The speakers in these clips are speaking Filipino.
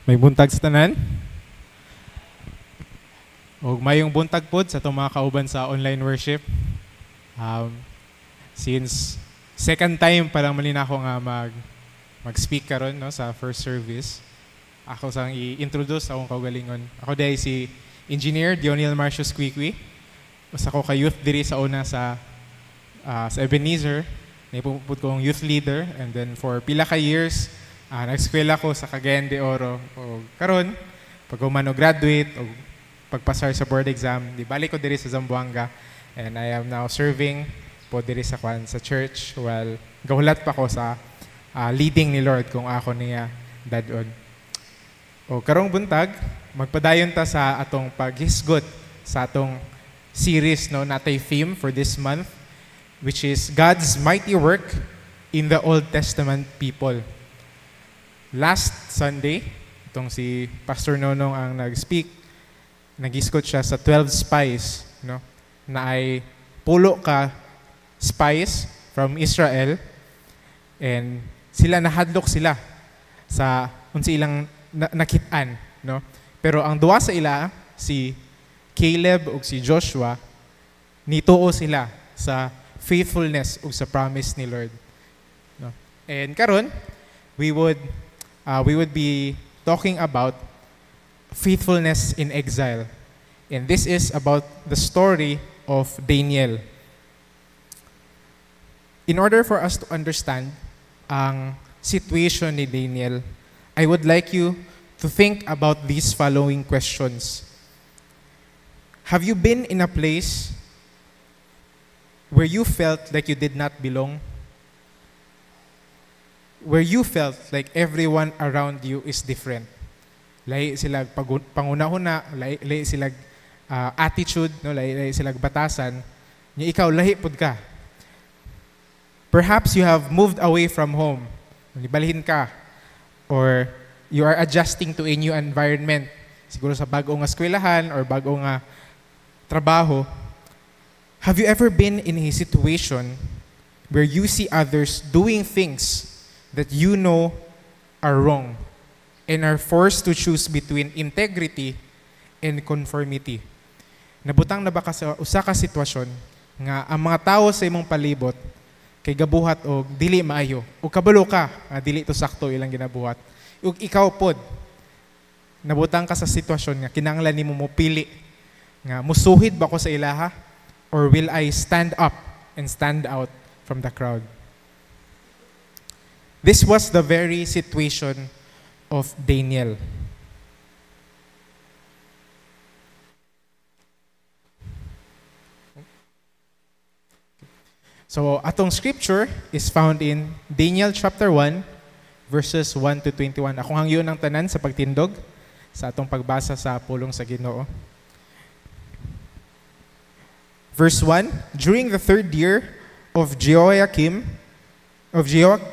May buntag sa tanan. O mayong buntag pod sa itong mga kauban sa online worship. Since second time pa lang malin ako nga mag-speak karon no, sa first service. Ako sang i-introduce akong kaugalingon. Ako dahil si Engineer Dionil Marcius Quiqui. Usa ko ka youth diri sa una sa Ebenezer. Naipuput kong youth leader, and then for pila ka years nag-eskwela ko sa Cagayan de Oro. O karon pag umano graduate o pagpasar sa board exam, di balik ko diri sa Zamboanga, and I am now serving po diri sa church while gahulat pa ko sa leading ni Lord kung ako niya dadon. O karong buntag magpadayon ta sa atong paghisgot sa atong series no natay theme for this month, which is God's mighty work in the Old Testament people. Last Sunday, itong si Pastor Nonong ang nag-speak, nag-isgot siya sa 12 spies, no? Na ay pulo ka spies from Israel, and sila nahadlok sila sa unsa ilang nakitaan, no? Pero ang duwa sa ila, si Caleb ug si Joshua, nituo sila sa faithfulness ug sa promise ni Lord, no? And karon we would be talking about faithfulness in exile, and this is about the story of Daniel. In order for us to understand ang situation ni Daniel, I would like you to think about these following questions. Have you been in a place where you felt like you did not belong? Where you felt like everyone around you is different? Lahi sila pangunahuna, lahi sila attitude, no, lahi sila batasan, nya ikaw lahi pud ka. Perhaps you have moved away from home, nibalhin ka, or you are adjusting to a new environment, siguro sa bag-ong eskwelahan or bag-ong trabaho. Have you ever been in a situation where you see others doing things that you know are wrong and are forced to choose between integrity and conformity? Nabutang na ba ka sa usa ka sitwasyon nga ang mga tao sa imong palibot kay gabuhat og dili maayo o kabalo ka nga dili to sakto ilang ginabuhat, ug ikaw pod nabutang ka sa sitwasyon nga kinahanglan nimo mopili nga musuhid ba ko sa ilaha, or will I stand up and stand out from the crowd? This was the very situation of Daniel. So, atong scripture is found in Daniel chapter 1, verses 1 to 21. Akong hangyo ng tanan sa pagtindog sa atong pagbasa sa pulong sa Ginoo. Verse 1, during the third year of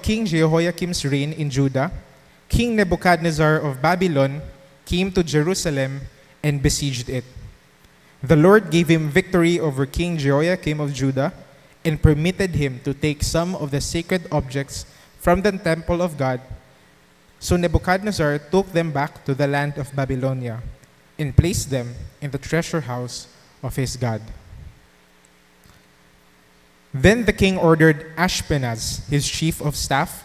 King Jehoiakim's reign in Judah, King Nebuchadnezzar of Babylon came to Jerusalem and besieged it. The Lord gave him victory over King Jehoiakim of Judah and permitted him to take some of the sacred objects from the temple of God. So Nebuchadnezzar took them back to the land of Babylonia and placed them in the treasure house of his God. Then the king ordered Ashpenaz, his chief of staff,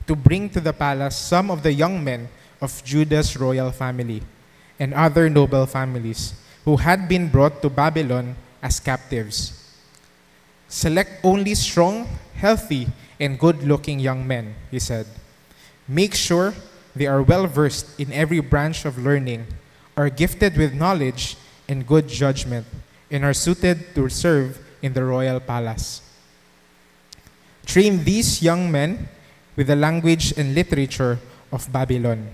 to bring to the palace some of the young men of Judah's royal family and other noble families who had been brought to Babylon as captives. Select only strong, healthy, and good-looking young men, he said. Make sure they are well-versed in every branch of learning, are gifted with knowledge and good judgment, and are suited to serve in the royal palace. Train these young men with the language and literature of Babylon.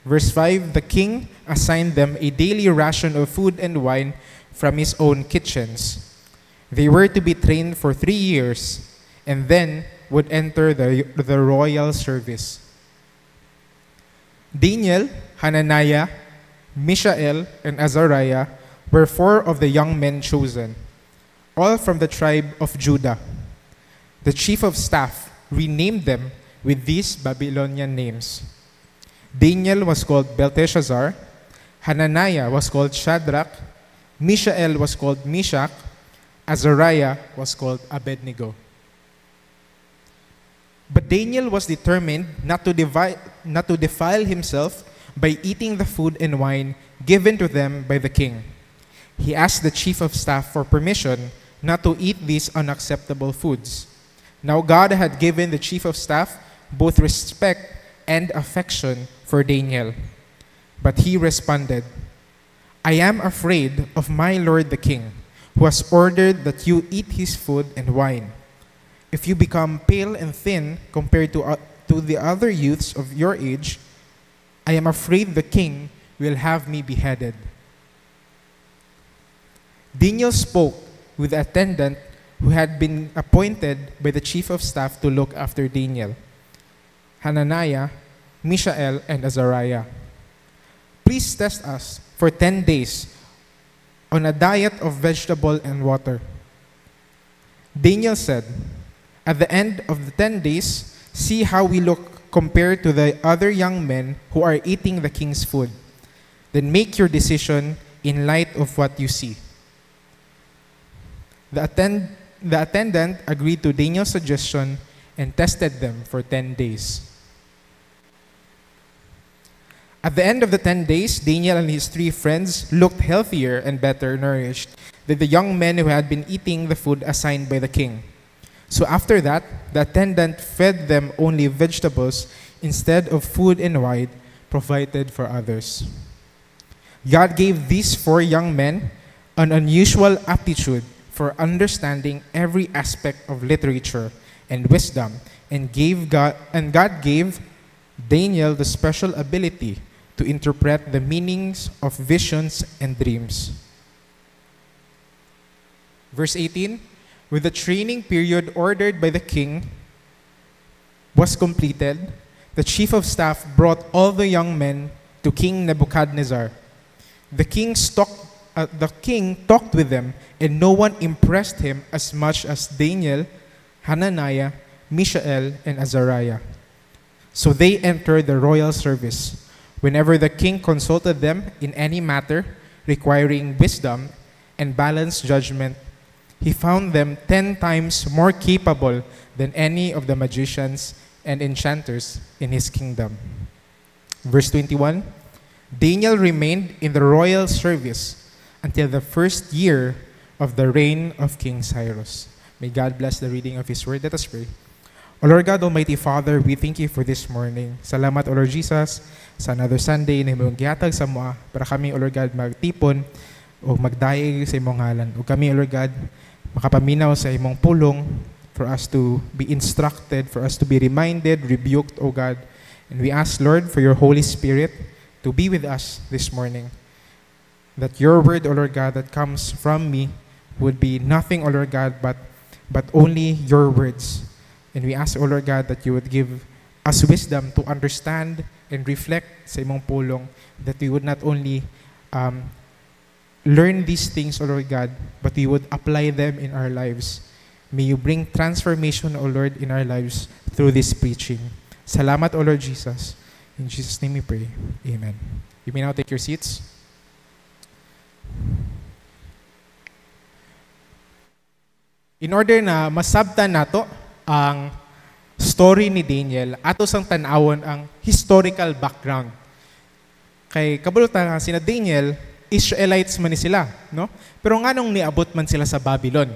Verse 5, the king assigned them a daily ration of food and wine from his own kitchens. They were to be trained for 3 years and then would enter the royal service. Daniel, Hananiah, Mishael, and Azariah were 4 of the young men chosen, all from the tribe of Judah. The chief of staff renamed them with these Babylonian names: Daniel was called Belteshazzar, Hananiah was called Shadrach, Mishael was called Meshach, Azariah was called Abednego. But Daniel was determined not to defile himself by eating the food and wine given to them by the king. He asked the chief of staff for permission not to eat these unacceptable foods. Now God had given the chief of staff both respect and affection for Daniel. But he responded, I am afraid of my lord the king, who has ordered that you eat his food and wine. If you become pale and thin compared to the other youths of your age, I am afraid the king will have me beheaded. Daniel spoke with the attendant who had been appointed by the chief of staff to look after Daniel, Hananiah, Mishael, and Azariah. Please test us for 10 days on a diet of vegetable and water. Daniel said, at the end of the 10 days, see how we look compared to the other young men who are eating the king's food. Then make your decision in light of what you see. The attendant agreed to Daniel's suggestion and tested them for 10 days. At the end of the 10 days, Daniel and his 3 friends looked healthier and better nourished than the young men who had been eating the food assigned by the king. So after that, the attendant fed them only vegetables instead of food and wine provided for others. God gave these 4 young men an unusual aptitude for understanding every aspect of literature and wisdom, and God gave Daniel the special ability to interpret the meanings of visions and dreams. Verse 18, with the training period ordered by the king was completed, the chief of staff brought all the young men to King Nebuchadnezzar. The king talked with them, and no one impressed him as much as Daniel, Hananiah, Mishael, and Azariah. So they entered the royal service. Whenever the king consulted them in any matter requiring wisdom and balanced judgment, he found them 10 times more capable than any of the magicians and enchanters in his kingdom. Verse 21, Daniel remained in the royal service until the first year of the reign of King Cyrus. May God bless the reading of His word. Let us pray. O Lord God, Almighty Father, we thank you for this morning. Salamat, O Lord Jesus, sa another Sunday na imong gihatag sa mua para kami, O Lord God, magtipon o magdaig sa imong ngalan. O kami, O Lord God, makapaminaw sa imong pulong for us to be instructed, for us to be reminded, rebuked, O God. And we ask, Lord, for your Holy Spirit to be with us this morning. That your word, O Lord God, that comes from me would be nothing, O Lord God, but only your words. And we ask, O Lord God, that you would give us wisdom to understand and reflect sa imong pulong, that we would not only learn these things, O Lord God, but we would apply them in our lives. May you bring transformation, O Lord, in our lives through this preaching. Salamat, O Lord Jesus. In Jesus' name we pray. Amen. You may now take your seats. In order na masabtan nato ang story ni Daniel, ato sang tanawon ang historical background. Kay kabulutan nga sina Daniel, Israelites man ni sila, no? Pero nganong niabot man sila sa Babylon?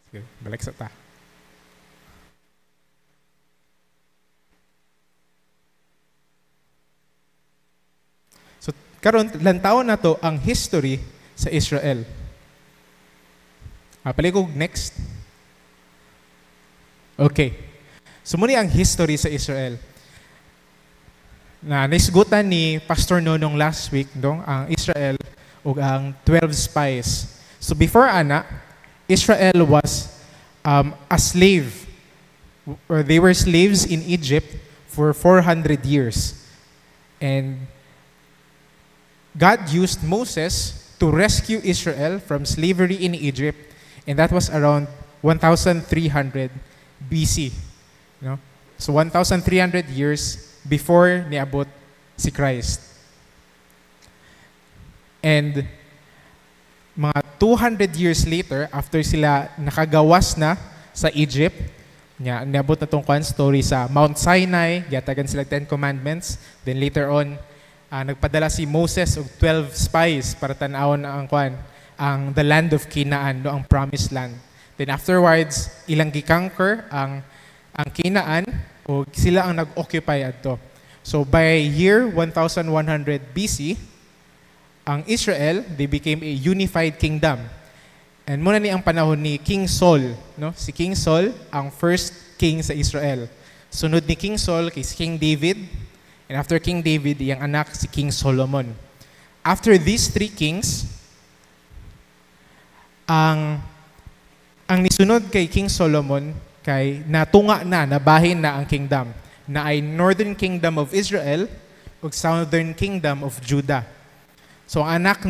Sige, balik sa ta. Karon lantaw na to ang history sa Israel. Paligog next. Okay. So muna ang history sa Israel. Na naisgutan ni Pastor Nonong last week, no, ang Israel o ang 12 spies. So before ana, Israel was a slave. Or they were slaves in Egypt for 400 years. And God used Moses to rescue Israel from slavery in Egypt, and that was around 1,300 BC. No? So 1,300 years before niabot si Christ. And mga 200 years later, after sila nakagawas na sa Egypt, niabot na tong story sa Mount Sinai, gatagan sila 10 Commandments. Then later on, nagpadala si Moses og 12 spies para tanawon ang the land of Canaan, no, ang promised land. Then afterwards, ilang gikanker ang Canaan o sila ang nag-occupy adto. So by year 1100 BC, ang Israel, they became a unified kingdom. And muna ni ang panahon ni King Saul, no? Si King Saul ang first king sa Israel. Sunod ni King Saul kay King David, and after King David, iyang anak si King Solomon. After these three kings, ang nisunod kay King Solomon kay natunga na, nabahin na ang kingdom na ay Northern Kingdom of Israel ug Southern Kingdom of Judah. So ang anak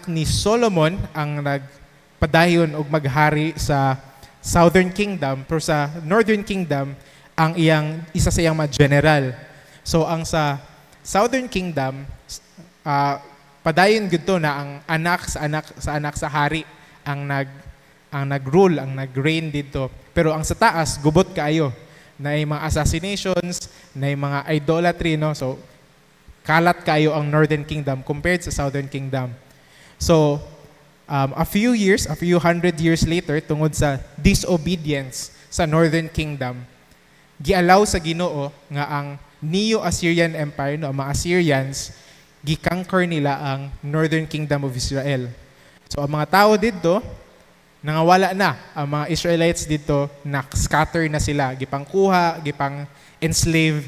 ni Solomon ang nagpadayon og maghari sa Southern Kingdom, pero sa Northern Kingdom ang isa sa iyang general. So ang sa Southern Kingdom, padayon gito na ang anak sa hari ang nag-rule, ang nag-reign dito. Pero ang sa taas, gubot kaayo. Na mga assassinations, na mga idolatry, no? So, kalat kayo ang Northern Kingdom compared sa Southern Kingdom. So, a few hundred years later, tungod sa disobedience sa Northern Kingdom, gialaw sa Ginoo nga ang Neo-Assyrian Empire, no, ang mga Assyrians, gikanker nila ang Northern Kingdom of Israel. So, ang mga tao dito, nangawala na ang mga Israelites dito, na-scatter na sila, gipangkuha, gipang-enslave.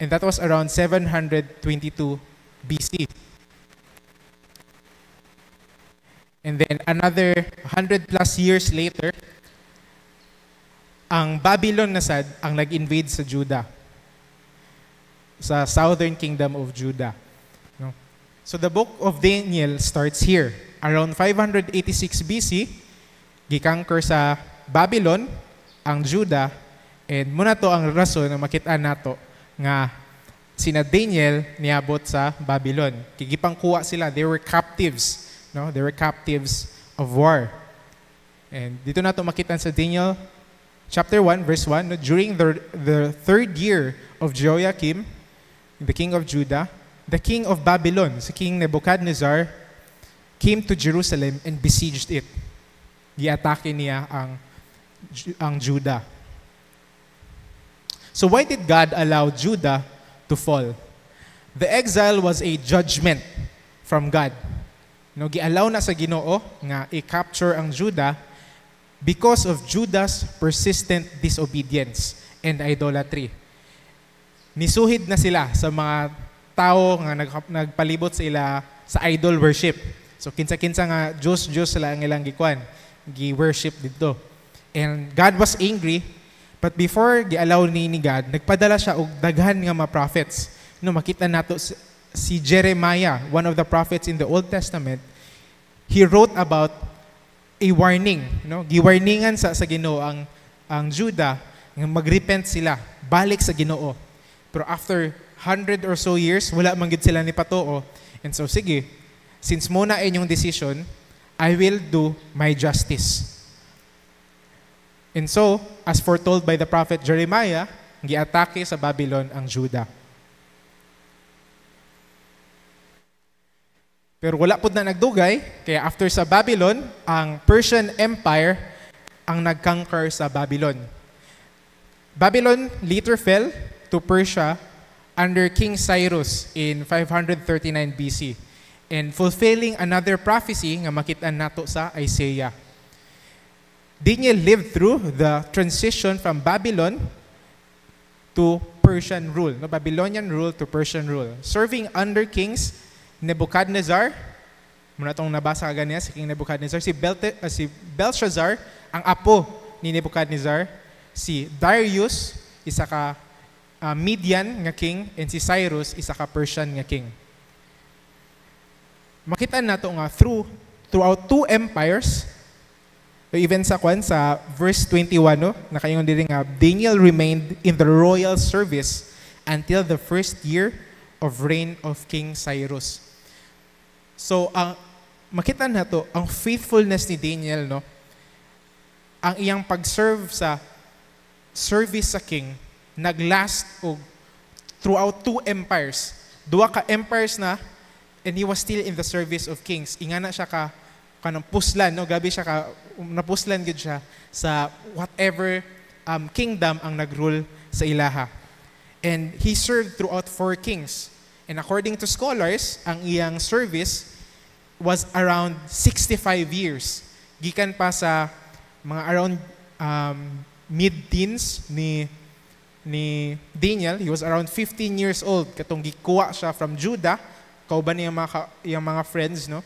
And that was around 722 BC. And then another 100 plus years later, ang Babylon na sad ang nag-invade sa Judah, sa Southern Kingdom of Judah. No? So the book of Daniel starts here. Around 586 BC, gikanker sa Babylon ang Judah, and muna to ang rason na makita nato nga sina Daniel niabot sa Babylon. Kigipangkuha sila, they were captives, no? They were captives of war. And dito nato makita sa Daniel chapter 1 verse 1, no? During the third year of Jehoiakim, the king of Judah, the king of Babylon, si King Nebuchadnezzar, came to Jerusalem and besieged it. Giatake niya ang Judah. So why did God allow Judah to fall? The exile was a judgment from God. No, gialaw na sa Ginoo nga i-capture ang Judah because of Judah's persistent disobedience and idolatry. Nisuhid na sila sa mga tao nga nagpalibot sa ila sa idol worship. So kinsa-kinsa nga Diyos sila ang ilang gi-worship dito. And God was angry, but before gialaw ni God, nagpadala siya og daghan nga mga prophets. No, makita nato si Jeremiah, one of the prophets in the Old Testament. He wrote about a warning, no? Giwarningan sa Ginoo ang Judah nga magrepent sila, balik sa Ginoo. Pero after 100 or so years, wala man gid sila ni patuo. And so sige, since muna inyong decision, I will do my justice. And so, as foretold by the prophet Jeremiah, giatake sa Babylon ang Judah. Pero wala pud na nagdugay, kaya after sa Babylon, ang Persian Empire ang nagconquer sa Babylon. Babylon later fell to Persia under King Cyrus in 539 BC. And fulfilling another prophecy nga makita nato sa Isaiah. Daniel lived through the transition from Babylon to Persian rule, no? Babylonian rule to Persian rule. Serving under kings Nebuchadnezzar, muna itong nabasa ka ganyan, si King Nebuchadnezzar, si Belshazzar, ang apo ni Nebuchadnezzar, si Darius, isa ka Median nga king, and si Cyrus, isa ka Persian nga king. makita nato nga throughout two empires, even sa verse 21, no, nakaingon diri nga Daniel remained in the royal service until the first year of reign of King Cyrus. So makita nato ang faithfulness ni Daniel, no, ang iyang pag-serve sa service sa king naglast og throughout two empires. Duha ka empires na, and he was still in the service of kings. Ingana siya kanang puslan, no, gabi siya napuslan gid siya sa whatever kingdom ang nagrule sa ilaha. And he served throughout 4 kings. And according to scholars, ang iyang service was around 65 years. Gikan pa sa mga around mid-teens ni Daniel. He was around 15 years old katong gikuha siya from Judah. Kauban niya yung mga friends, no?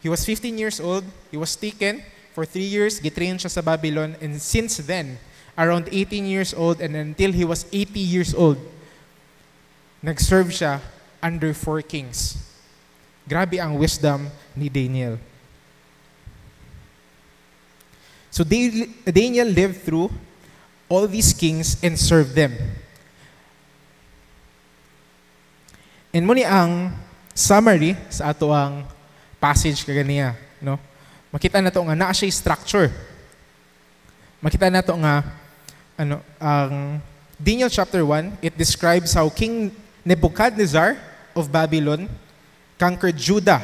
He was 15 years old. He was taken for 3 years. Gitrain siya sa Babylon. And since then, around 18 years old and until he was 80 years old, nag-serve siya under 4 kings. Grabe ang wisdom ni Daniel. So Daniel lived through all these kings and served them. And muni ang summary sa ato ang passage kaganiya, no? Makita nato nga naa siya structure. Makita nato nga ang Daniel chapter 1, it describes how King Nebuchadnezzar of Babylon conquered Judah.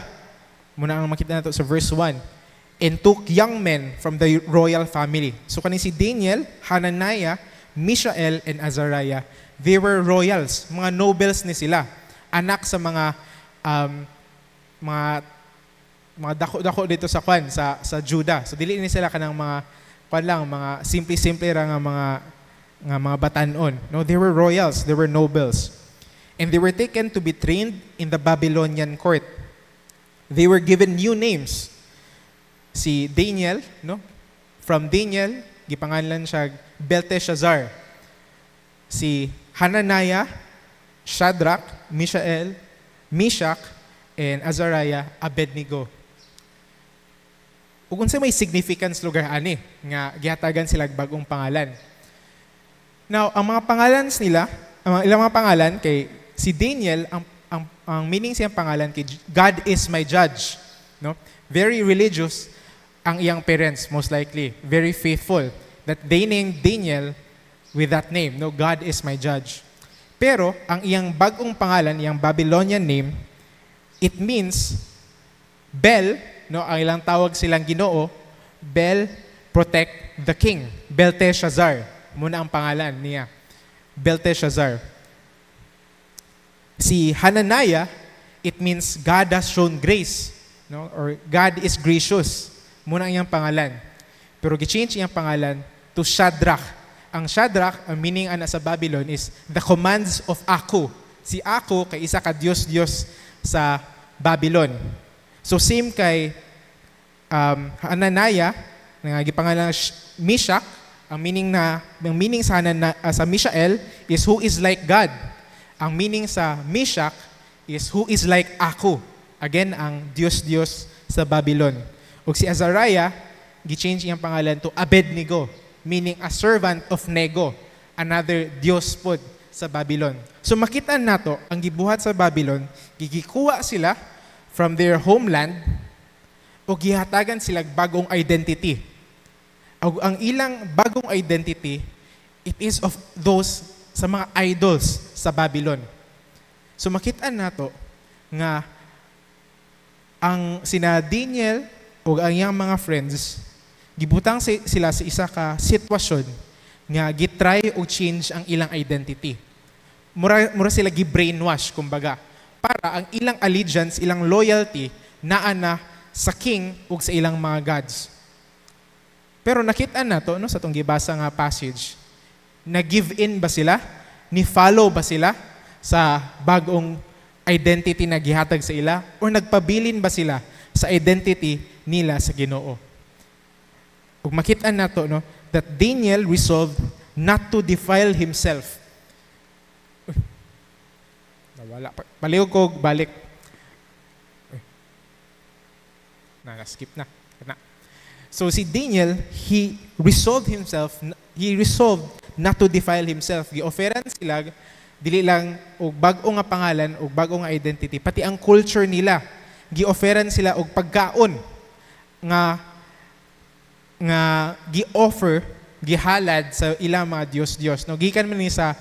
Muna ang makita nato sa verse 1. And took young men from the royal family. So kani si Daniel, Hananiah, Mishael, and Azariah, they were royals, mga nobles ni sila. Anak sa mga dako-dako dito sa Judah. So dili ni sila kanang mga simple-simple ra nga mga batanon. No, they were royals, they were nobles. And they were taken to be trained in the Babylonian court. They were given new names. Si Daniel, no? From Daniel, gipangalan siya Belteshazzar. Si Hananiah, Shadrach, Mishael, Meshach, and Azariah, Abednego. Ug unsa may significance lugar ani nga gihatagan sila bagong pangalan. Now, ang mga pangalan nila, ilang mga pangalan kay si Daniel, ang meaning siyang pangalan kay God is my judge, no? Very religious ang iyang parents, most likely, very faithful that they named Daniel with that name, no, God is my judge. Pero ang iyang bagong pangalan, iyang Babylonian name, it means Bel, no, ang ilang tawag silang Ginoo, Bel protect the king, Belteshazzar. Muna ang pangalan niya, Belteshazzar. Si Hananiah, it means God has shown grace, no, or God is gracious. Muna ang iyang pangalan. Pero gi-change iyang pangalan to Shadrach. Ang Shadrach, ang meaning ana sa Babylon is the commands of Aku. Si Aku kay isa ka Diyos sa Babylon. So same kay Hananiah, nga gipangalan Meshach, ang meaning sa Mishael is who is like God. Ang meaning sa Meshach is who is like Aku. Again, ang Diyos sa Babylon. O si Azariah, gi-change iyang pangalan to Abednego, meaning a servant of Nego, another Diyos pod sa Babylon. So makita nato ang gibuhat sa Babylon, gigikuha sila from their homeland o gihatagan sila bagong identity. Ang ilang bagong identity, it is of those sa mga idols sa Babylon. So makita nato nga ang sina Daniel o ang iyang mga friends, gibutang sila sa isa ka sitwasyon nga gitry o change ang ilang identity. Mura sila gi-brainwash, kumbaga, para ang ilang allegiance, ilang loyalty, naa na sa king o sa ilang mga gods. Pero nakita nato, no, sa itong gibasa nga passage, na-give in ba sila? Ni-follow ba sila sa bagong identity na gihatag sa ila? O nagpabilin ba sila sa identity nila sa Ginoo? Ug makita nato, no, that Daniel resolved not to defile himself. Nawala. Palihog ko, balik. Na-skip na. So si Daniel, he resolved not to defile himself. Gi-offeran sila, dili lang og bag-o nga pangalan, og bag-o nga identity, pati ang culture nila. Gi-offeran sila og pagkaon nga gi-offer, gihalad sa ilang mga Diyos. No? Gikan man ni sa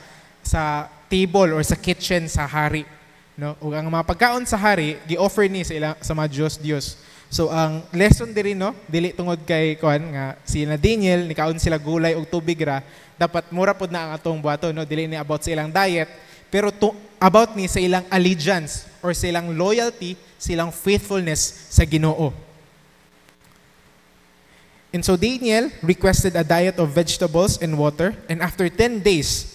table or sa kitchen sa hari. No? Ug ang mga pagkaon sa hari, gi-offer ni sa mga Diyos. So ang lesson diri no, dili tungod kay kuan nga sila Daniel nikaon sila gulay og tubig ra, dapat mura pod na ang atong buhaton no, dili ni about sa ilang diet, pero about ni sa ilang allegiance or sa ilang loyalty, sa ilang faithfulness sa Ginoo. And so Daniel requested a diet of vegetables and water, and after 10 days,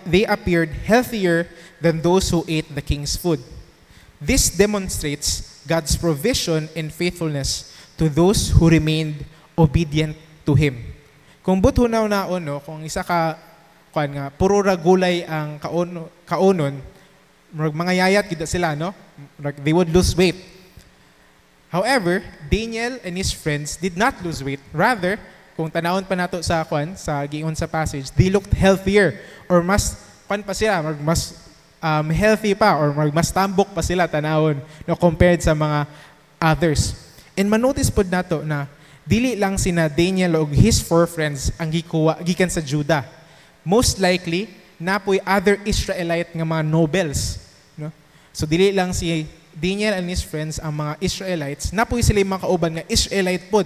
they appeared healthier than those who ate the king's food. This demonstrates God's provision and faithfulness to those who remained obedient to Him. Kung buthunaw naon, no, kung isa ka, nga, puro ragulay ang kaunon, mga yayat kita sila, no? They would lose weight. However, Daniel and his friends did not lose weight. Rather, kung tanawon pa nato sa giingon sa passage, they looked healthier or mas healthy pa or mas tambok pa sila tanawon no, compared sa mga others. And manotice pod nato na dili lang sina Daniel o his 4 friends ang gikan sa Judah. Most likely napoy other Israelite nga mga nobles, no? So dili lang si Daniel and his friends ang mga Israelites, napoy sila yung mga kauban nga Israelite pod.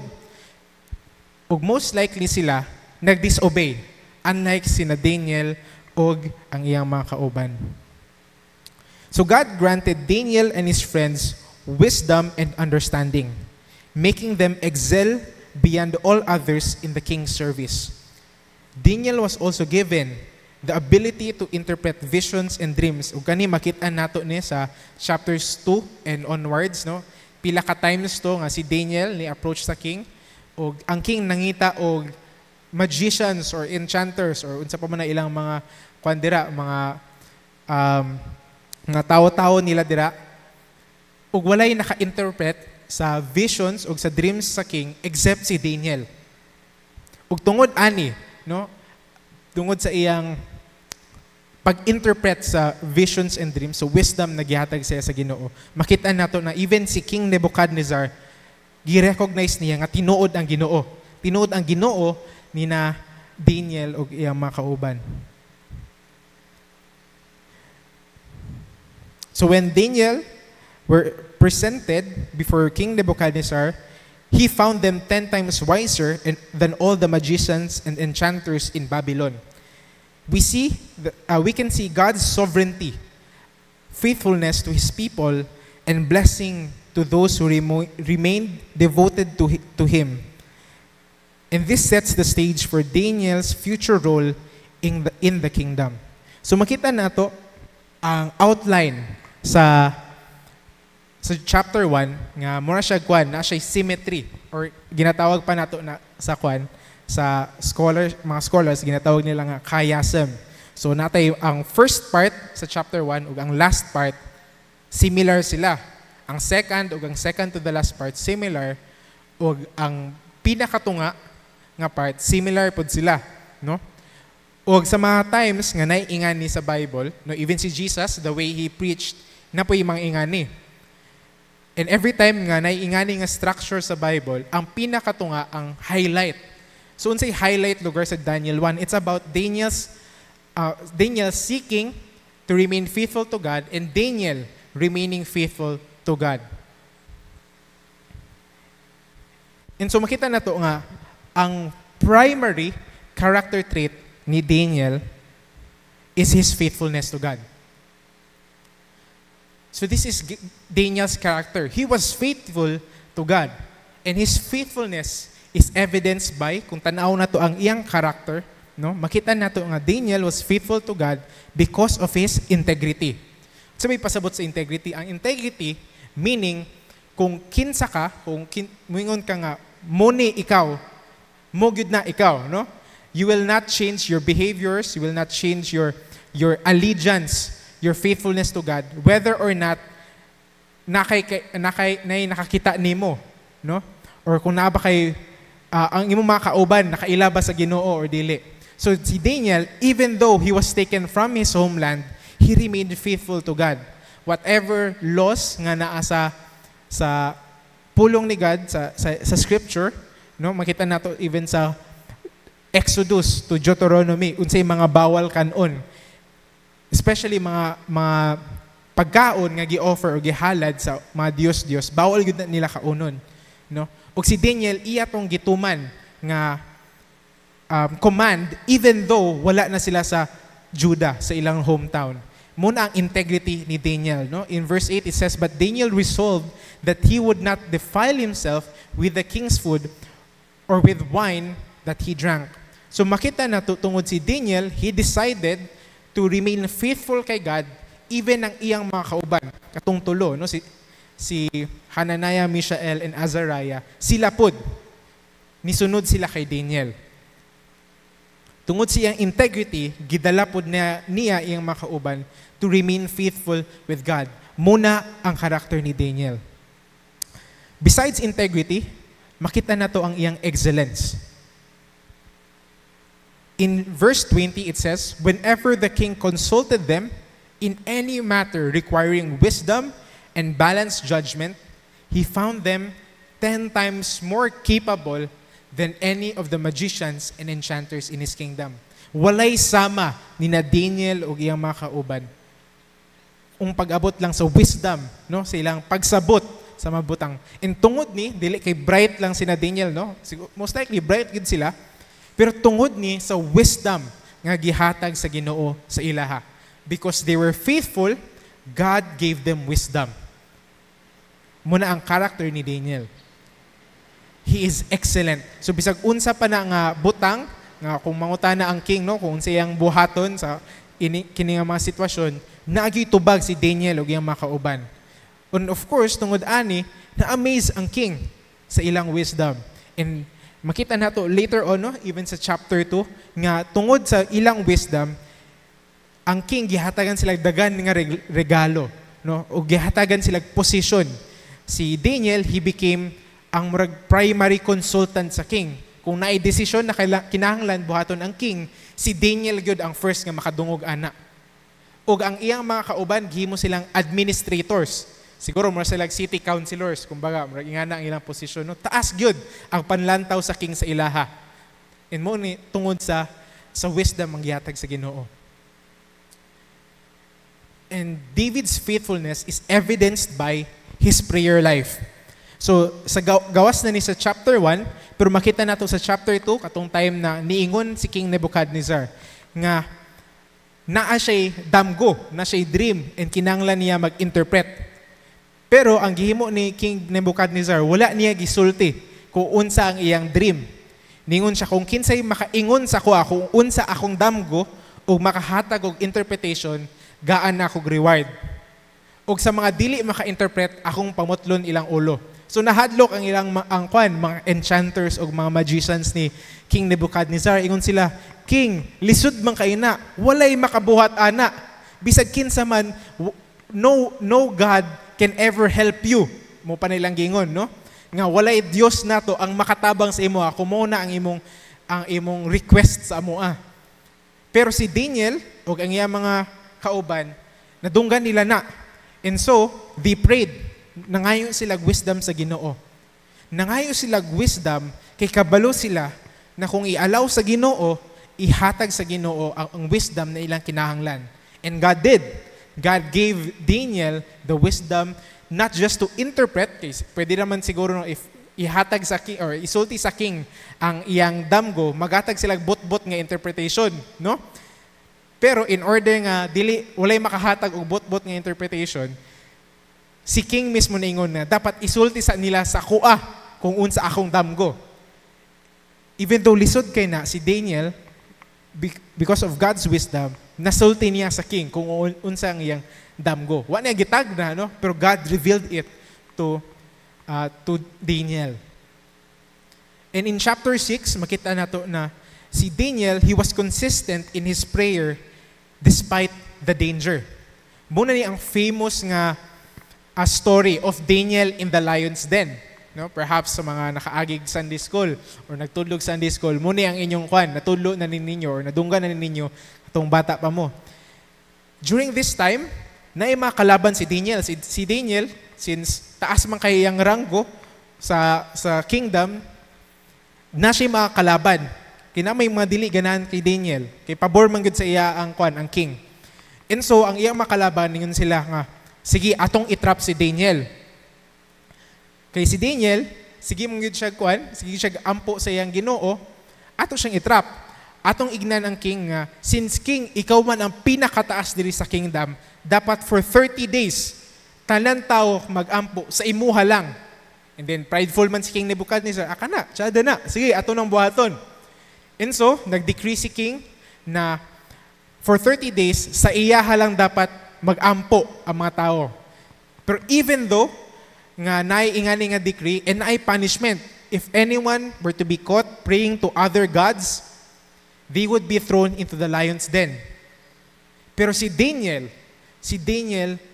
Ug most likely sila nag-disobey, unlike sina Daniel og ang iyang mga kauban. So God granted Daniel and his friends wisdom and understanding, making them excel beyond all others in the king's service. Daniel was also given the ability to interpret visions and dreams. Ug kani makita nato ni sa chapters 2 and onwards, no? Pila ka times to nga si Daniel ni approach sa king, ug ang king nangita og magicians or enchanters or unsa pa man ilang mga kwandira, mga tawo-tawo nila dira, ug walay naka-interpret sa visions ug sa dreams sa king except si Daniel. Ug tungod ani, no? Tungod sa iyang pag-interpret sa visions and dreams, so wisdom na gihatag siya sa Ginoo, makita nato na even si King Nebuchadnezzar gi-recognize niya nga tinuod ang Ginoo. Tinuod ang Ginoo ni na Daniel ug iyang mga kauban. So when Daniel were presented before King Nebuchadnezzar, he found them 10 times wiser than all the magicians and enchanters in Babylon. We can see God's sovereignty, faithfulness to His people, and blessing to those who remained devoted to Him. And this sets the stage for Daniel's future role in the kingdom. So makita nato ang outline sa chapter 1 nga mura siya na siya symmetry or ginatawag pa nato na sa mga scholars ginatawag nila nga chiasm. So natay ang first part sa chapter 1 ug ang last part similar sila. Ang second ug ang second to the last part similar, ug ang pinakatunga nga part similar pod sila, no? Ug sa mga times nga naiingan ni sa Bible, no, even si Jesus, the way he preached, na po yung mga ingani. And every time nga naiingani nga structure sa Bible, ang pinakatunga ang highlight. So unsay highlight lugar sa Daniel 1, it's about Daniel seeking to remain faithful to God and Daniel remaining faithful to God. And so makita na to nga ang primary character trait ni Daniel is his faithfulness to God. So this is Daniel's character. He was faithful to God. And his faithfulness is evidenced by, kung tanaw na to ang iyang character, no? Makita na to nga Daniel was faithful to God because of his integrity. So may pasabot sa integrity. Ang integrity, meaning, kung kinsa ka, muingon ka nga, muni ikaw, mogyud na ikaw, no? You will not change your behaviors, you will not change your allegiance, your faithfulness to God, whether or not nakakita nimo no? Or kung naa ba kay ang imong mga kauban nakailaba sa Ginoo or dili. So si Daniel, even though he was taken from his homeland, he remained faithful to God. Whatever laws nga naa sa pulong ni God sa scripture, no, makita nato even sa Exodus to Deuteronomy, unsay mga bawal kanon, especially mga pagkaon nga gi-offer o gihalad sa mga Diyos, bawal gyud nila kaunon, no? Ug si Daniel iya tong gituman nga command even though wala na sila sa Judah, sa ilang hometown. Muna ang integrity ni Daniel, no? In verse 8 it says, "But Daniel resolved that he would not defile himself with the king's food or with wine that he drank." So makita na tungod si Daniel, he decided to remain faithful kay God even ang iyang mga kauban, katong tulo, no? Si Hananiah, Mishael, and Azariah, sila pod nisunod sila kay Daniel. Tungod siyang integrity, gidala pod niya iyang mga kauban to remain faithful with God. Muna ang karakter ni Daniel. Besides integrity, makita na to ang iyang excellence. In verse 20, it says, "Whenever the king consulted them in any matter requiring wisdom and balanced judgment, he found them 10 times more capable than any of the magicians and enchanters in his kingdom." Walay sama ni na Daniel o iyang mga kauban ang pag-abot lang sa wisdom, no? Sa ilang pagsabot sa mabutang. And tungod ni, dili kay bright lang sina Daniel, no? Most likely bright gid sila, pero tungod ni sa wisdom nga gihatag sa Ginoo sa ilaha. Because they were faithful, God gave them wisdom. Muna ang character ni Daniel. He is excellent. So bisag unsa pa na nga butang nga kung mangutana ang king, no, kung siyang buhaton sa kini nga mga sitwasyon, naagi tubag si Daniel ug iyang mga kauban. And of course, tungod ani, na-amaze ang king sa ilang wisdom. And makita nato later on, no, even sa chapter 2, nga tungod sa ilang wisdom, ang king gihatagan sila dagan nga regalo, no, o gihatagan sila position. Si Daniel, he became ang primary consultant sa king. Kung naay desisyon na kinahanglan buhaton ang king, si Daniel gyud ang first nga makadungog ana. Ug ang iyang mga kauban gihimo silang administrators. Siguro mo sila city councilors, kumbaga murag ingana ang ilang posisyon, no? Taas gyud ang panlantaw sa king sa ilaha. And mo ni tungod sa wisdom ang gihatag sa Ginoo. And David's faithfulness is evidenced by his prayer life. So, sa gawas na ni sa chapter 1, pero makita nato sa chapter 2, katong time na niingon si King Nebuchadnezzar, nga naa siya'y damgo, na siya'y dream, and kinanglan niya mag-interpret. Pero ang gihimo ni King Nebuchadnezzar, wala niya gisulti kung unsa ang iyang dream. Ningon siya, kung kinsay makaingon sa kuha, kung unsa akong damgo, o makahatag og interpretation, gaan na akong reward. O sa mga dili maka-interpret, akong pamutlon ilang ulo. So nahadlok ang ilang mga enchanters o mga magicians ni King Nebuchadnezzar. Ingon sila, "King, lisod man kayo na, walay makabuhat ana. Bisag kinsa man, no God can ever help you." Mo pa nilang gingon, no? Nga walay Dios nato ang makatabang sa imo, ako mo na ang imong request sa amo. Pero si Daniel o ang iyang mga kauban, nadunggan nila na. And so, they prayed. Nangayo sila wisdom sa Ginoo. Nangayo sila wisdom kay kabalo sila na kung i-allow sa Ginoo, ihatag sa Ginoo ang wisdom na ilang kinahanglan. And God did. God gave Daniel the wisdom not just to interpret, case pwede naman siguro if ihatag sa king or isulti sa king ang iyang damgo, magatag sila bot-bot nga interpretation, no? Pero in order nga dili walay makahatag og bot-bot nga interpretation, si king mismo naingon na dapat isulti sa nila sa kuha kung unsa akong damgo. Even though lisod kay na si Daniel, because of God's wisdom, nasulti niya sa king kung unsa ang iyang damgo. Wa niya gitag na, no? Pero God revealed it to Daniel. And in chapter 6, makita nato na si Daniel, he was consistent in his prayer despite the danger. Muna ni ang famous nga a story of Daniel in the lion's den. no? Perhaps sa mga nakaagig Sunday school or nagtudlog Sunday school, muni ang inyong kwan, natudlo na ninyo or nadunggan na ninyo itong bata pa mo. During this time, na mga kalaban si Daniel. Si Daniel, since taas man kayang ranggo sa kingdom, na siya mga kalaban. Kina may mga dili ganahan kay Daniel. Kay pabor man gud sa iya ang kwan, ang king. And so, ang iyang makalaban, ningon sila nga, sige, atong itrap si Daniel. Kay si Daniel, sige mong yun siya kuan, sige siya ampo sa iyang Ginoo, ato siyang itrap. Atong ignan ang king nga, since king, ikaw man ang pinakataas diri sa kingdom, dapat for 30 days, tanan tao magampo sa imuha lang. And then, prideful man si King Nebuchadnezzar, aka na, tsada na, sige, ato nang buhaton. And so, nag-decree si king na for 30 days, sa iyaha lang dapat magampo ang mga tao. Pero even though, nga naiingani nga decree and naay punishment. If anyone were to be caught praying to other gods, they would be thrown into the lion's den. Pero si Daniel,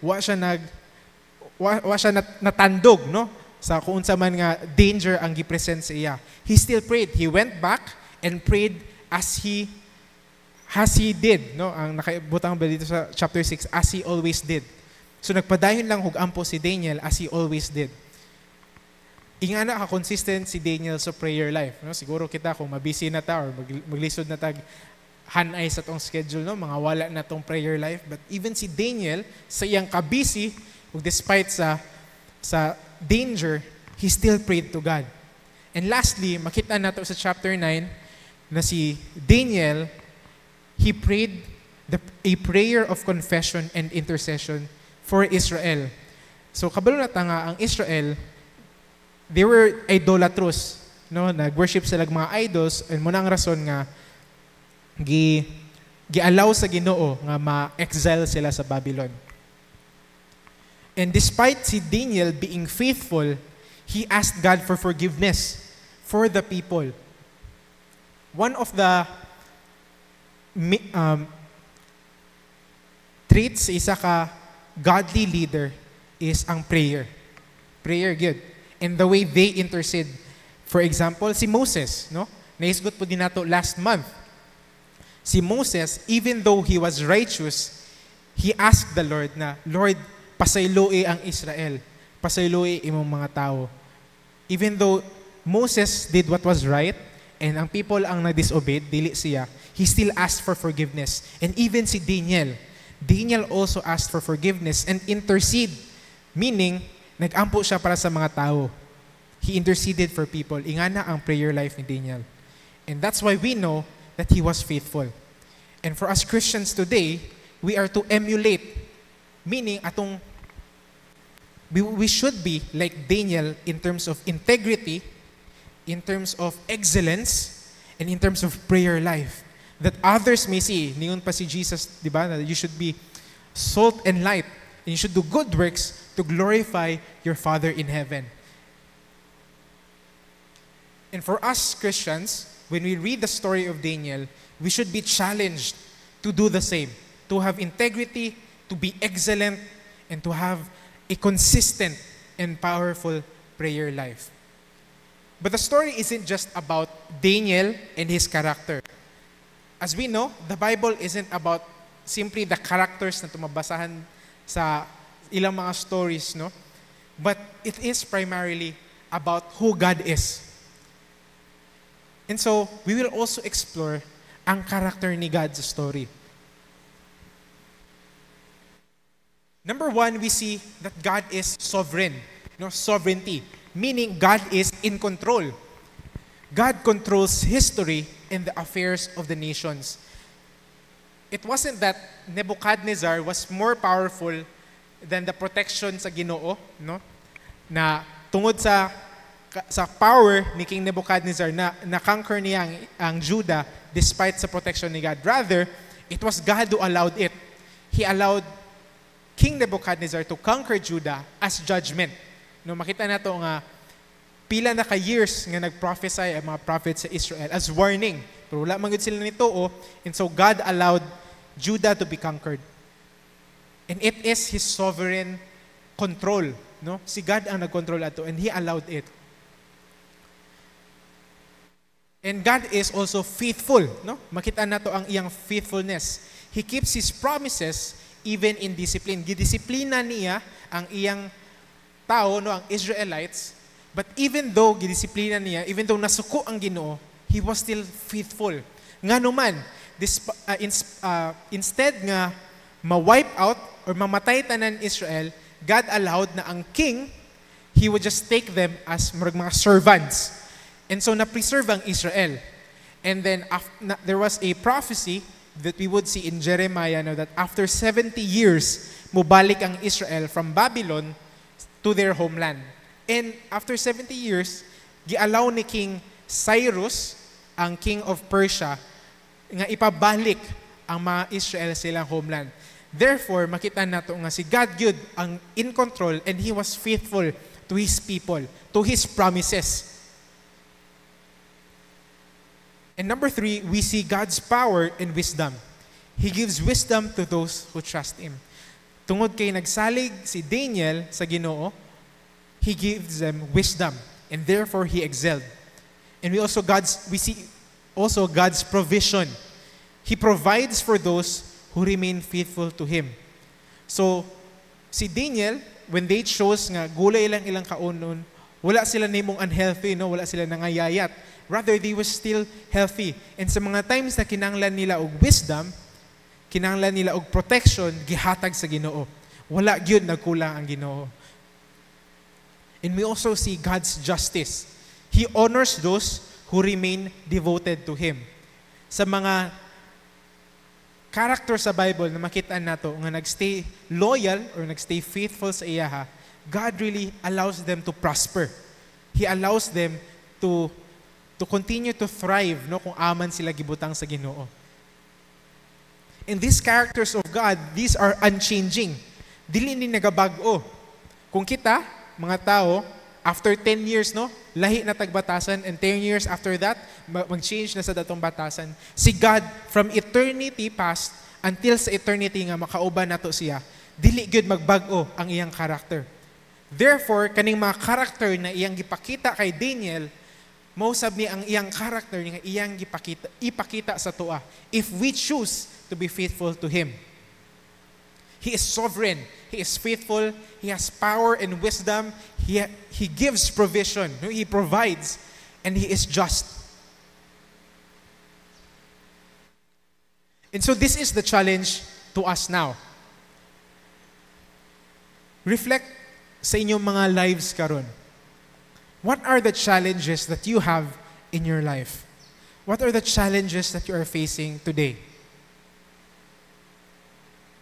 wa siya natandog, no? Sa kung unsa man nga danger ang gipresent sa iya. He still prayed. He went back and prayed as he did, no? Ang nakaibutang ba dito sa chapter 6, as he always did. So nagpadayon lang hugampo si Daniel as he always did. Ingana ka consistent si Daniel sa prayer life, no? Siguro kita kung mabisi na ta or maglisod na tag hanay sa tong schedule, no? Mga wala na tong prayer life, but even si Daniel sa iyang kabisi, despite sa danger, he still prayed to God. And lastly, makita nato sa chapter 9 na si Daniel, he prayed a prayer of confession and intercession for Israel. So kabalo na ta nga ang Israel, they were idolatrous, no? Nag-worship sila mga idols, and muna ang rason nga gi-allow sa Ginoo nga ma-exile sila sa Babylon. And despite si Daniel being faithful, he asked God for forgiveness for the people. One of the traits sa isa ka godly leader is ang prayer. Prayer, good. And the way they intercede. For example, si Moses, no? Naisgot po din nato last month. Si Moses, even though he was righteous, he asked the Lord na, Lord, pasayloy ang Israel. Pasayloy imong mga tao. Even though Moses did what was right, and ang people ang na-disobeyed, dili siya, he still asked for forgiveness. And even si Daniel also asked for forgiveness and intercede, meaning, nag-ampo siya para sa mga tao. He interceded for people. Ingana ang prayer life ni Daniel. And that's why we know that he was faithful. And for us Christians today, we are to emulate, meaning we should be like Daniel in terms of integrity, in terms of excellence, and in terms of prayer life. That others may see. Niyon pa si Jesus, di ba? That you should be salt and light. And you should do good works to glorify your Father in heaven. And for us Christians, when we read the story of Daniel, we should be challenged to do the same. To have integrity, to be excellent, and to have a consistent and powerful prayer life. But the story isn't just about Daniel and his character. As we know, the Bible isn't about simply the characters na tumabasahan sa ilang mga stories, no? But it is primarily about who God is. And so, we will also explore ang character ni God sa story. Number one, we see that God is sovereign, no? Sovereignty, meaning God is in control. God controls history and the affairs of the nations. It wasn't that Nebuchadnezzar was more powerful than the protection sa Ginoo, no? Na tungod sa power ni King Nebuchadnezzar na conquer niya ang Judah despite sa protection ni God. Rather, it was God who allowed it. He allowed King Nebuchadnezzar to conquer Judah as judgment. No, makita nato nga pila na ka years nga nag-prophesy ang mga prophets sa Israel as warning. Pero wala man gud sila nito, and so God allowed Judah to be conquered. And it is His sovereign control, no? Si God ang nag-control ato, and He allowed it. And God is also faithful, no? Makita nato ang iyang faithfulness. He keeps His promises even in discipline. Gidisiplina niya ang iyang tao, no, ang Israelites. But even though gidisiplina niya, even though nasuko ang Ginoo, He was still faithful. Nga naman, instead nga ma-wipe out or mamatay tanan Israel, God allowed na ang king, he would just take them as mga servants. And so na-preserve ang Israel. And then there was a prophecy that we would see in Jeremiah that after 70 years, mubalik ang Israel from Babylon to their homeland. And after 70 years, gialaw ni King Cyrus, ang king of Persia, nga ipabalik ang mga Israel sa ilang homeland. Therefore, makita nato nga si God Gud ang in control and He was faithful to His people, to His promises. And number 3, we see God's power and wisdom. He gives wisdom to those who trust Him. Tungod kay nagsalig si Daniel sa Ginoo, He gives them wisdom, and therefore he excelled. And we see also God's provision. He provides for those who remain faithful to Him. So, si Daniel, when they chose nga gulay lang ilang kaunon, wala sila nimong unhealthy, no? Wala sila nangayayat. Rather, they were still healthy. And sa mga times na kinanglan nila og wisdom, kinanglan nila og protection, gihatag sa Ginoo. Wala gyud nagkulang ang Ginoo. And we also see God's justice. He honors those who remain devoted to Him. Sa mga character sa Bible na makita nato nga nagstay loyal or nagstay faithful sa iyaha, God really allows them to prosper. He allows them to continue to thrive, no, kung aman sila gibutang sa Ginoo. And these characters of God, these are unchanging. Dili ni nagabag-o. Kung kita, mga tao, after 10 years, no, lahi na tagbatasan, and 10 years after that, mag-change na sa datong batasan. Si God, from eternity past until sa eternity nga makauban nato siya, dili gyud magbag-o ang iyang character. Therefore, kaning mga character na iyang gipakita kay Daniel, mausab ni ang iyang character nga iyang ipakita sa tuwa if we choose to be faithful to Him. He is sovereign. He is faithful. He has power and wisdom. He gives provision. He provides. And He is just. And so this is the challenge to us now. Reflect sa inyong mga lives karon. What are the challenges that you have in your life? What are the challenges that you are facing today?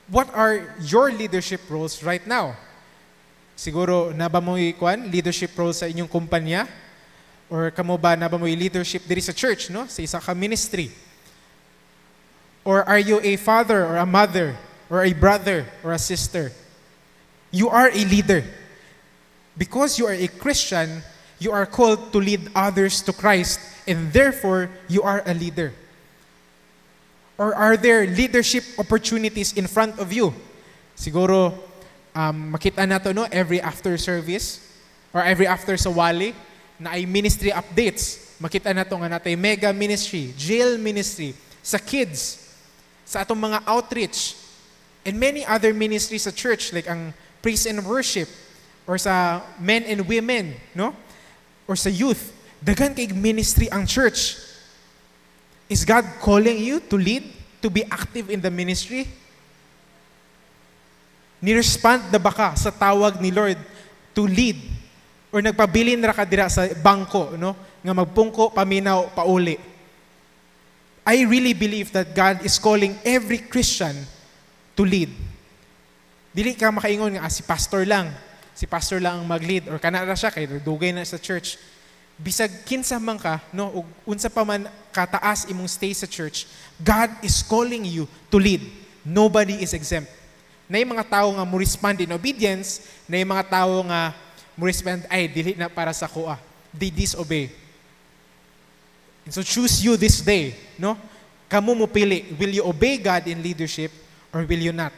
What are your leadership roles right now? Siguro, naba mo leadership roles sa inyong kumpanya? Or kamo ba naba mo leadership diri sa church, no? Sa isa ka ministry? Or are you a father or a mother or a brother or a sister? You are a leader. Because you are a Christian, you are called to lead others to Christ, and therefore, you are a leader. Or are there leadership opportunities in front of you? Siguro, makita nato, no, every after service, or every after sa wali, na ay ministry updates. Makita nato nga natay mega ministry, jail ministry, sa kids, sa atong mga outreach, and many other ministries sa church, like ang praise and worship, or sa men and women, no? Or sa youth, daghan kay ministry ang church. Is God calling you to lead, to be active in the ministry? Ni-respond na baka sa tawag ni Lord to lead? Or nagpabilin ra ka dira sa bangko, no? Nga magpungko, paminaw, pauli. I really believe that God is calling every Christian to lead. Dili ka makaingon nga si pastor lang ang mag-lead, or kanara siya kay dugay na sa church. Bisag kinsa man ka, no, ug unsa pa man kataas imong stay sa church, God is calling you to lead. Nobody is exempt. Nay mga tao nga mo respond in obedience, nay mga tao nga mo respond ay dili na para sa kuha. They disobey. And so choose you this day, no? Kamo mo pili, will you obey God in leadership or will you not?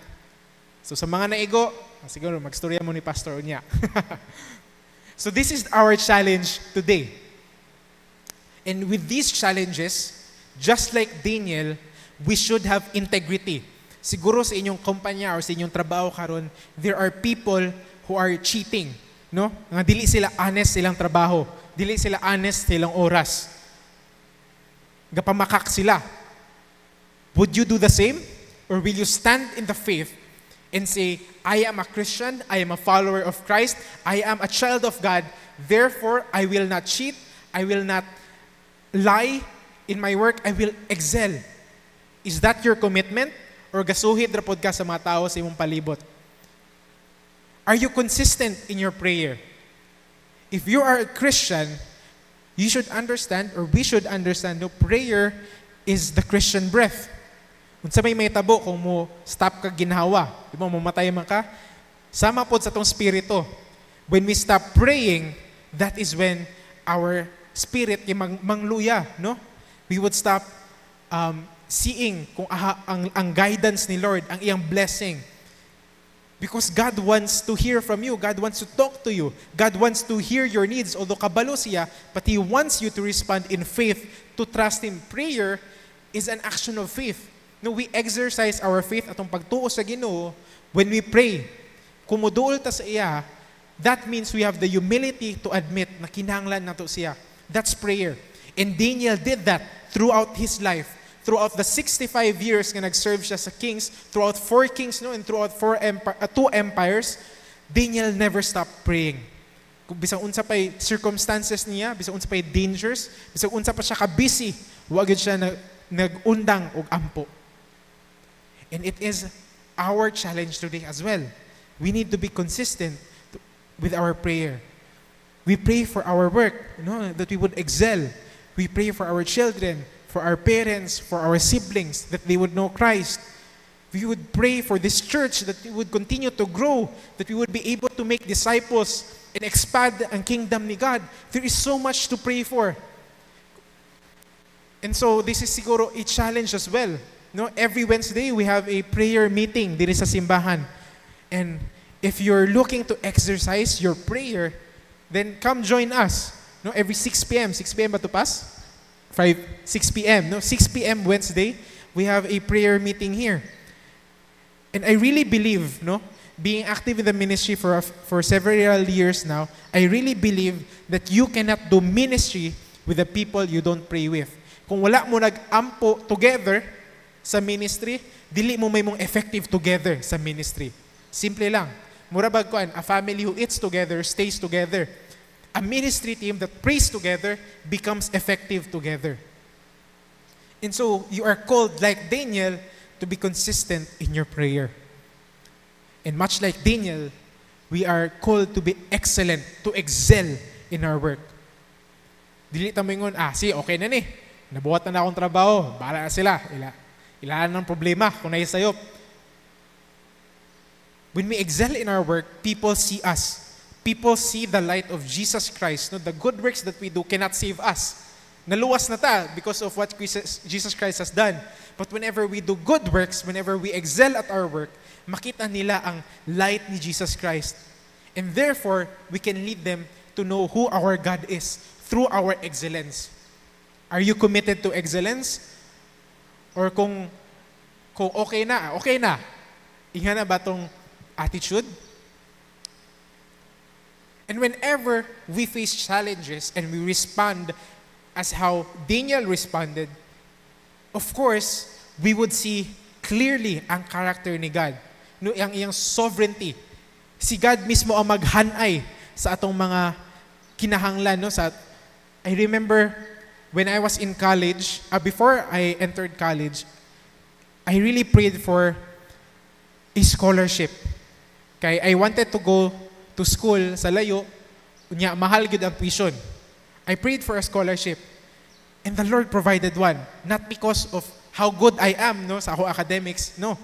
So sa mga naigo, siguro magstorya mo ni Pastor Unya. So this is our challenge today. And with these challenges, just like Daniel, we should have integrity. Siguro sa inyong kumpanya or sa inyong trabaho karon, there are people who are cheating, no? Nga dili sila honest silang trabaho, dili sila honest silang oras. Gapamakak sila. Would you do the same? Or will you stand in the faith and say, I am a Christian, I am a follower of Christ, I am a child of God, therefore I will not cheat, I will not lie in my work, I will excel. Is that your commitment? Or gasuhid rapod ka sa mga tao sa imong palibot? Are you consistent in your prayer? If you are a Christian, you should understand, or we should understand, no, prayer is the Christian breath. Kung sa may tabo, kung mo stop ka ginhawa, di ba, mamatay man ka, sama po sa tong spirito. When we stop praying, that is when our spirit mangluya, no? We would stop seeing kung ang guidance ni Lord, ang iyang blessing. Because God wants to hear from you. God wants to talk to you. God wants to hear your needs. Although kabalo siya, but He wants you to respond in faith, to trust Him. Prayer is an action of faith. No, we exercise our faith atong pagtuo sa Ginoo when we pray. Kumuduol ta sa iya, that means we have the humility to admit na kinahanglan nato siya. That's prayer. And Daniel did that throughout his life. Throughout the 65 years na nag-serve siya sa kings, throughout 4 kings, no, and throughout 2 empires, Daniel never stopped praying. Kung bisang unsa pay circumstances niya, bisang unsa pay dangers, bisang unsa pa siya ka-busy, wag gyud siya nag-undang og ampo. And it is our challenge today as well. We need to be consistent with our prayer. We pray for our work, that we would excel. We pray for our children, for our parents, for our siblings, that they would know Christ. We would pray for this church, that it would continue to grow, that we would be able to make disciples and expand ang kingdom ni God. There is so much to pray for. And so this is siguro a challenge as well. No, every Wednesday we have a prayer meeting diri sa simbahan. And if you're looking to exercise your prayer, then come join us. No, every 6 p.m. 6 p.m. ba to pass? 6 p.m. No, 6 p.m. Wednesday, we have a prayer meeting here. And I really believe, no, being active in the ministry for several years now, I really believe that you cannot do ministry with the people you don't pray with. Kung wala mo nag-ampo together sa ministry, dili mo may mong effective together sa ministry. Simple lang. Murabag kuan, a family who eats together stays together. A ministry team that prays together becomes effective together. And so, you are called, like Daniel, to be consistent in your prayer. And much like Daniel, we are called to be excellent, to excel in our work. Dili ta mingon, okay na ni. Nabuhat na akong trabaho, bahala na sila. Ilan ng problema kung naisayop. When we excel in our work, people see us. People see the light of Jesus Christ. No, the good works that we do cannot save us. Naluwas na ta because of what Jesus Christ has done. But whenever we do good works, whenever we excel at our work, makita nila ang light ni Jesus Christ. And therefore, we can lead them to know who our God is through our excellence. Are you committed to excellence? Or kung okay na. Iha na ba tong attitude? And whenever we face challenges and we respond as how Daniel responded, of course, we would see clearly ang character ni God. No, ang iyang sovereignty. Si God mismo ang maghanay sa atong mga kinahanglan. No? I remember when I was in college, before I entered college, I really prayed for a scholarship. Kaya I wanted to go to school sa layo, mahal gud ang tuition. I prayed for a scholarship. And the Lord provided one. Not because of how good I am, no, sa ako academics, no.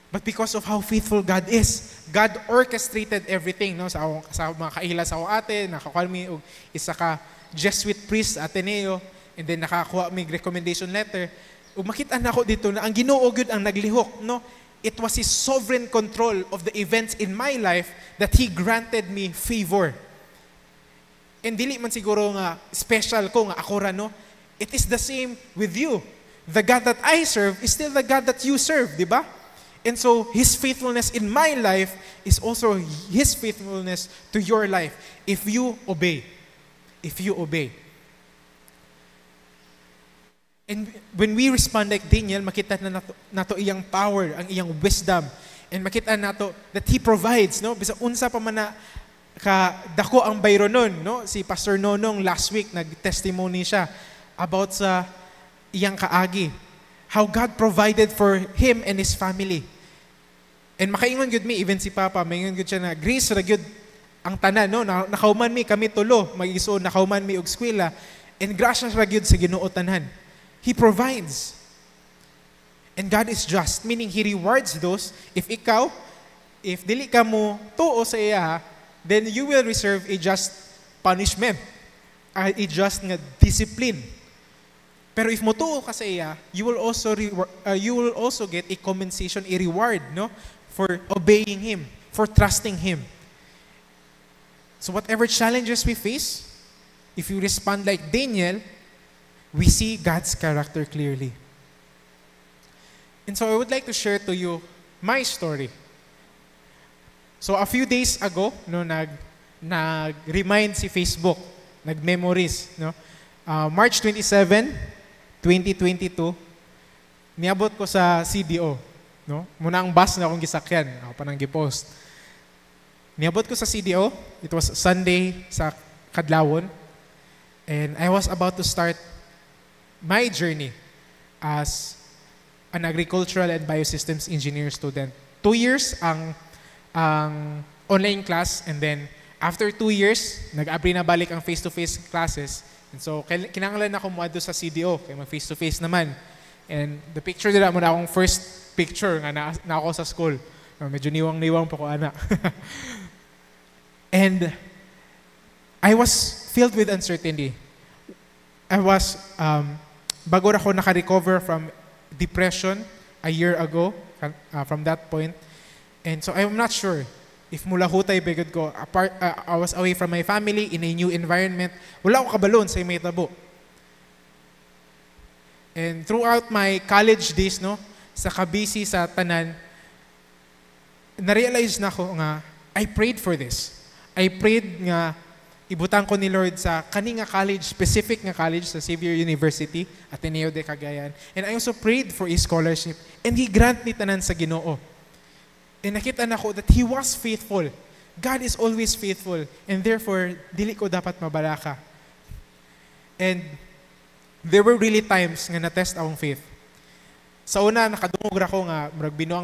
But because of how faithful God is. God orchestrated everything, no, sa mga kaila sa ako ate, nakakuha mi og isa ka Jesuit priest sa Ateneo, and then nakakuha mi recommendation letter. Ug makita na ako dito na ang Ginoo gyud ang naglihok, no. It was His sovereign control of the events in my life that He granted me favor. And dili man siguro nga special ko nga ako ra, no. It is the same with you. The God that I serve is still the God that you serve, di ba? And so, His faithfulness in my life is also His faithfulness to your life if you obey. If you obey. And when we respond like Daniel, makita na nato iyang power, ang iyang wisdom, and makita nato that He provides, no? Bisa unsa pa man na dako ang bayro nun, no? Si Pastor Nonong last week nag-testimony siya about sa iyang kaagi. How God provided for him and his family. And makaingon gyud mi, even si Papa, maingon gyud siya na grace ra gyud ang tanan, no? Nakauman mi kami tulo, mag-iso nakauman mi og eskwela, and gracious ra gyud sa Ginoo tanan. He provides. And God is just, meaning He rewards those. If dili ka mo tuo sa iya, then you will reserve a just punishment, a just nga discipline. Pero if motuo ka sa iya, you will also get a compensation, a reward, no, for obeying Him, for trusting Him. So whatever challenges we face, if you respond like Daniel, we see God's character clearly. And so I would like to share to you my story. So a few days ago, no, nag-remind si Facebook, nag-memories, no? March 27, 2022, niabot ko sa CDO, no? Muna ang bus na akong gisakyan, ako pa nang gipost. Niabot ko sa CDO, it was Sunday sa Kadlawon, and I was about to start my journey as an agricultural and biosystems engineer student. 2 years ang online class, and then after 2 years, nag-abri na balik ang face-to-face classes. And so, kinanglan ako muadto sa CDO, kaya mag-face-to-face naman. And the picture nila mo na akong first picture nga na ako sa school. Medyo niwang-niwang pa ko, ana. And I was filled with uncertainty. I was, bago ako naka-recover from depression a year ago, from that point. And so I'm not sure if mula hutay bigod ko, I was away from my family in a new environment. Wala ako kabalon sa may tabo. And throughout my college days, no, sa kabisi sa tanan, na-realize na ko nga, I prayed for this. I prayed nga, ibutang ko ni Lord sa kani nga college, specific nga college sa Xavier University, Ateneo de Cagayan. And I also prayed for a scholarship. And He grant ni tanan sa Ginoo. And nakita na ko that He was faithful. God is always faithful. And therefore, dili ko dapat mabalaka. And there were really times nga na-test akong faith. Sa una, nakadungog ra ko nga,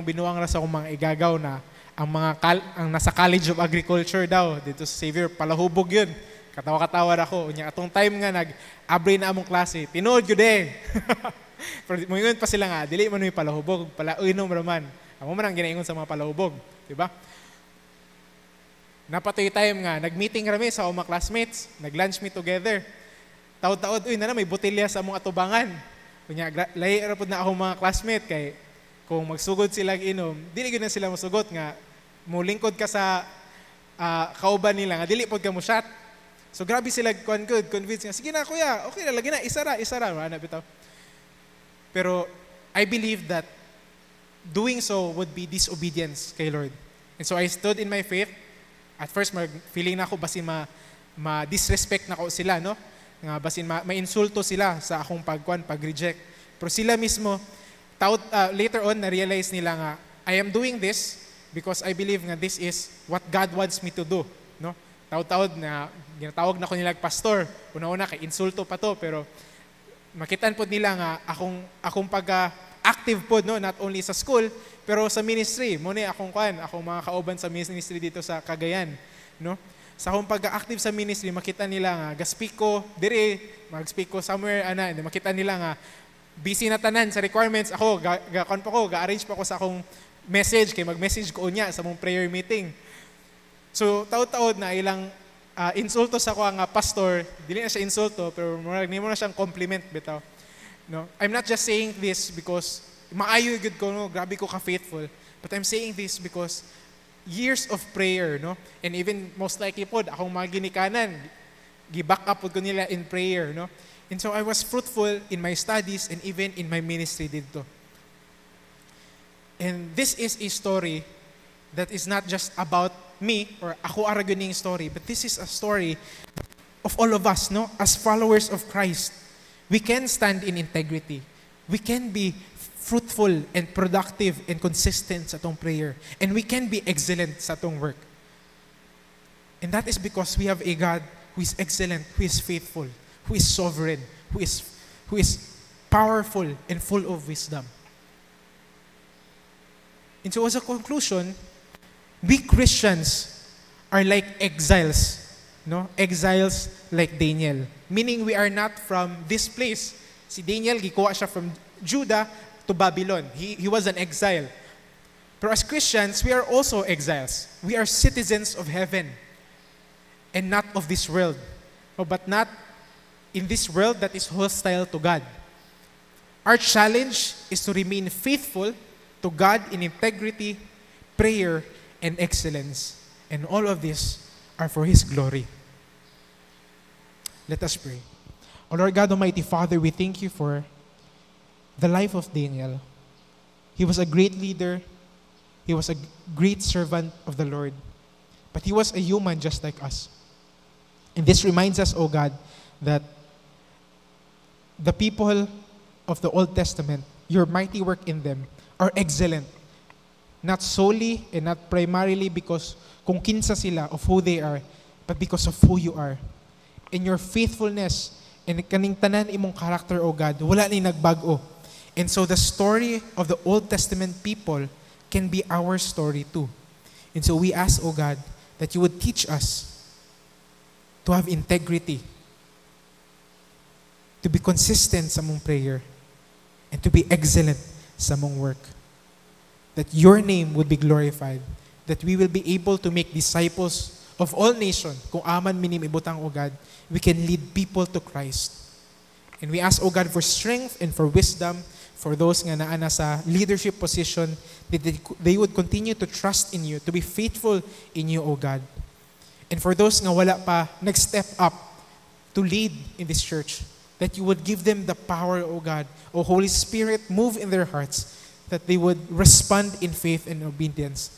binuang ra sa akong mga igagaw na ang nasa College of Agriculture daw, dito sa Xavier, palahubog yun. Katawa-katawa ako. Unya, atong time nga, nag-abri na among klase. Tinood yun eh. Pero ngayon pa sila nga, dili man may palahubog, palainom raman. Ako man ang ginaingon sa mga palahubog. Diba? Napatoy time nga, nag-meeting kami sa mga classmates, nag-lunch me together. Taod-taod, may botelya sa among atubangan. Kunya, lahi ra pud na akong mga classmate kay kung magsugod sila inom, dili gyud na sila masugot nga mulingkod ka sa kauban nila nga dili pod ka mo shot. So grabe sila convince nga sige na kuya, okay na lagi na isara ana bitaw. Pero I believe that doing so would be disobedience kay Lord. And so I stood in my faith. At first feeling na ako basin ma-disrespect na ko sila, no? Nga basin ma-insulto sila sa akong pag-reject. Pero sila mismo later on na-realize nila nga I am doing this because I believe nga this is what God wants me to do, no? Taud-taud na ginatawag na ko nila pastor. Una-una kay insulto pa to, pero makitaan po nila nga akong pag-active po, no, not only sa school pero sa ministry. Muna akong mga kauban sa ministry dito sa Cagayan, no? Sa akong pag-active sa ministry, makita nila nga ga-speak ko dire, mag-speak ko somewhere makita nila nga busy na tanan sa requirements. Ako ga-arrange pa ko sa akong message kay mag-message ko unya sa mong prayer meeting. So taud-taud na ilang insulto sa ko nga pastor, dili na siya insulto pero nimo na siyang compliment bitaw. No, I'm not just saying this because maayo gud ko, no, grabe ko ka faithful, but I'm saying this because years of prayer, no, and even most likely pod akong mga ginikanan gi-back up ko nila in prayer, no? And so I was fruitful in my studies and even in my ministry dito. And this is a story that is not just about me or ako araguning story, but this is a story of all of us, no? As followers of Christ, we can stand in integrity. We can be fruitful and productive and consistent sa atong prayer. And we can be excellent sa atong work. And that is because we have a God who is excellent, who is faithful, who is sovereign, who is powerful and full of wisdom. And so as a conclusion, we Christians are like exiles, no? Exiles like Daniel. Meaning we are not from this place. Si Daniel, gikuha siya from Judah to Babylon. He was an exile. But as Christians, we are also exiles. We are citizens of heaven and not of this world. No, but not in this world that is hostile to God. Our challenge is to remain faithful to God in integrity, prayer, and excellence. And all of this are for His glory. Let us pray. O Lord God Almighty Father, we thank you for the life of Daniel. He was a great leader. He was a great servant of the Lord. But he was a human just like us. And this reminds us, O God, that the people of the Old Testament, your mighty work in them, are excellent. Not solely and not primarily because kung kinsa sila of who they are, but because of who you are. In your faithfulness and kaning tanan imong character, O God, wala ni nagbago. And so the story of the Old Testament people can be our story too. And so we ask, O God, that you would teach us to have integrity, to be consistent sa mong prayer, and to be excellent sa mong work. That your name would be glorified, that we will be able to make disciples of all nations. Kung aman minim ibutang, O God, we can lead people to Christ. And we ask, O God, for strength and for wisdom for those nga naana sa leadership position, that they would continue to trust in you, to be faithful in you, O God. And for those nga wala pa nag-step up to lead in this church, that you would give them the power, O God, O Holy Spirit, move in their hearts, that they would respond in faith and obedience.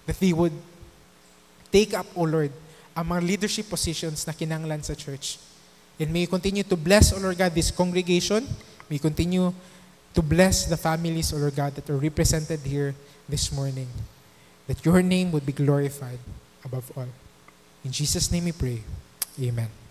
That they would take up, O Lord, ang mga leadership positions na kinanglan sa church. And may you continue to bless, O Lord God, this congregation. May you continue to bless the families, O Lord God, that are represented here this morning. That your name would be glorified above all. In Jesus' name we pray. Amen.